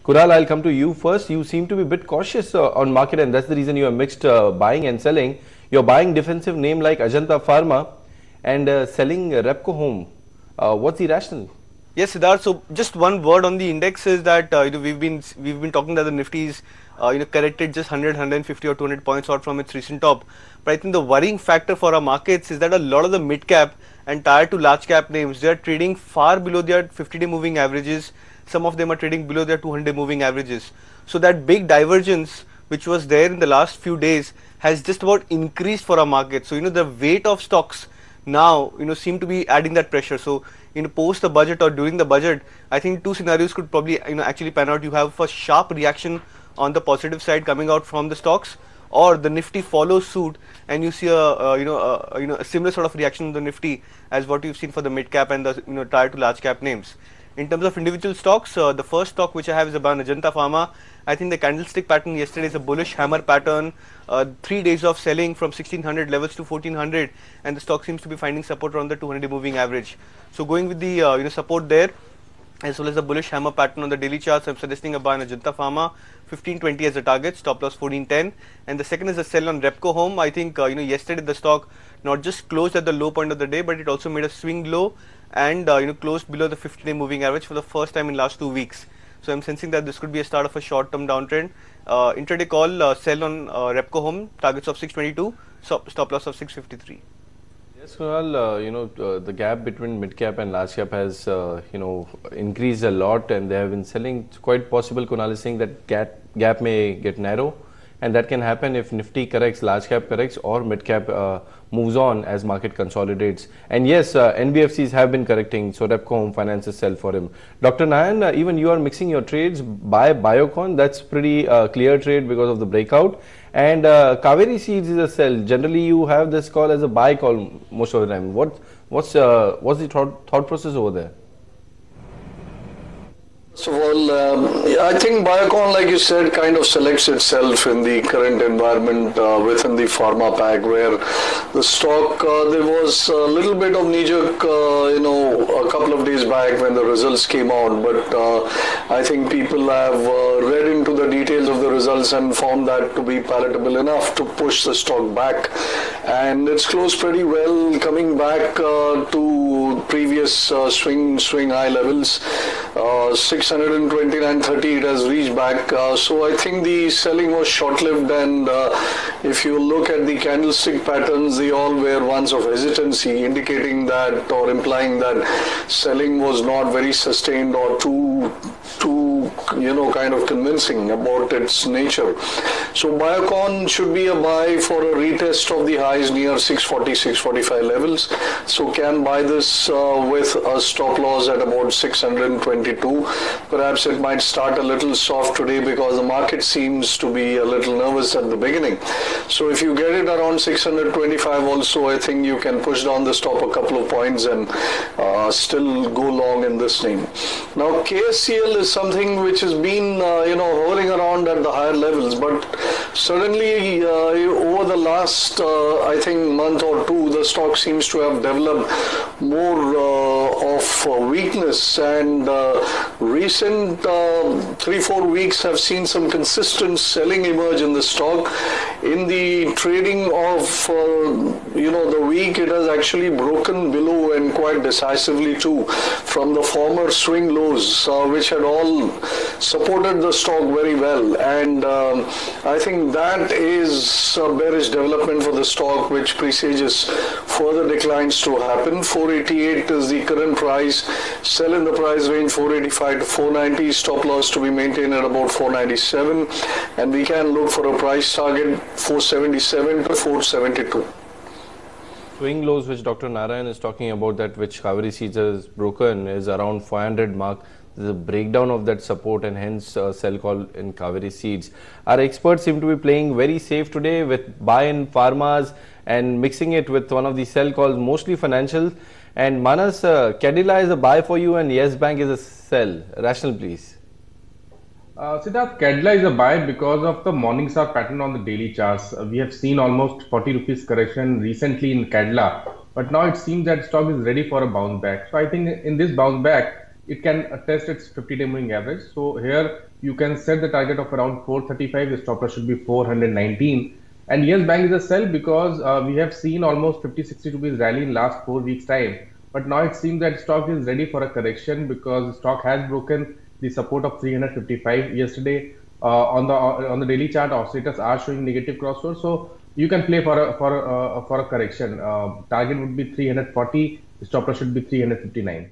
Kunal, I'll come to you first. You seem to be a bit cautious on market, and that's the reason you are mixed buying and selling. You're buying defensive name like Ajanta Pharma and selling Repco Home. What's the rationale? Yes, Siddharth. So just one word on the index is that we've been talking that the Nifty's corrected just 100, 150 or 200 points out from its recent top. But I think the worrying factor for our markets is that a lot of the mid cap and tier to large cap names, they are trading far below their 50-day moving averages. Some of them are trading below their 200-day moving averages. So that big divergence which was there in the last few days has just about increased for our market. So the weight of stocks now seem to be adding that pressure. So post the budget or during the budget, I think two scenarios could probably actually pan out. You have a sharp reaction on the positive side coming out from the stocks, or the Nifty follows suit and you see a similar sort of reaction in the Nifty as what you've seen for the mid cap and the tier to large cap names. In terms of individual stocks, the first stock which I have is about Ajanta Pharma. I think the candlestick pattern yesterday is a bullish hammer pattern. 3 days of selling from 1600 levels to 1400, and the stock seems to be finding support around the 200-day moving average. So going with the support there, as well as the bullish hammer pattern on the daily charts, I'm suggesting a buy on Ajanta Pharma, 1520 as a target, stop loss 1410. And the second is a sell on Repco Home. I think yesterday the stock not just closed at the low point of the day, but it also made a swing low and closed below the 50-day moving average for the first time in last 2 weeks. So I'm sensing that this could be a start of a short-term downtrend. Intraday call, sell on Repco Home, targets of 622, stop loss of 653. Yes, Kunal, the gap between mid cap and large cap has, increased a lot, and they have been selling. It's quite possible, Kunal is saying, that gap may get narrow, and that can happen if Nifty corrects, large cap corrects, or mid cap moves on as market consolidates. And yes, NBFCs have been correcting, so Repco Home Finance's sell for him. Dr. Nayan, even you are mixing your trades. Buy Biocon, that's pretty clear trade because of the breakout. And Kaveri Seeds is a sell. Generally, you have this call as a buy call most of the time. What's the thought process over there? First of all, I think Biocon, like you said, kind of selects itself in the current environment within the pharma pack, where the stock, there was a little bit of knee-jerk, a couple of days back when the results came out, but I think people have read into the details of the results and found that to be palatable enough to push the stock back, and it's closed pretty well, coming back to previous swing high levels. 629.30 it has reached back, so I think the selling was short-lived, and if you look at the candlestick patterns, they all were ones of hesitancy, indicating that or implying that selling was not very sustained or too kind of convincing about its nature. So Biocon should be a buy for a retest of the highs near 640, 645 levels. So can buy this with a stop loss at about 622. Perhaps it might start a little soft today because the market seems to be a little nervous at the beginning. So if you get it around 625 also, I think you can push down the stop a couple of points and still go long in this name. Now KSCL is something which has been hovering around at the higher levels, but suddenly over the last I think month or two, the stock seems to have developed more of weakness, and recent 3-4 weeks have seen some consistent selling emerge in the stock. In the trading of the week, it has actually broken below and quite decisively too from the former swing lows, which had all supported the stock very well, and I think that is a bearish development for the stock, which presages further declines to happen. 488 is the current price. Sell in the price range 485 to 490. Stop loss to be maintained at about 497, and we can look for a price target 477 to 472. Swing lows which Dr. Narayan is talking about, that which Kaveri Seeds has broken, is around 500 mark. There's a breakdown of that support, and hence sell call in Kaveri Seeds. Our experts seem to be playing very safe today with buy in pharmas and mixing it with one of the sell calls, mostly financial. And Manas, Cadila is a buy for you and Yes Bank is a sell. Rational, please. Siddharth, Cadila is a buy because of the Morningstar pattern on the daily charts. We have seen almost 40 rupees correction recently in Cadila, but now it seems that stock is ready for a bounce back. So I think in this bounce back, it can test its 50-day moving average. So here you can set the target of around 435. The stop loss should be 419. And Yes Bank is a sell because we have seen almost 50-60 rupees rally in last 4 weeks time. But now it seems that stock is ready for a correction because the stock has broken the support of 355 yesterday. On the daily chart, oscillators are showing negative crossroads, so you can play for a correction. Target would be 340. The stop loss should be 359.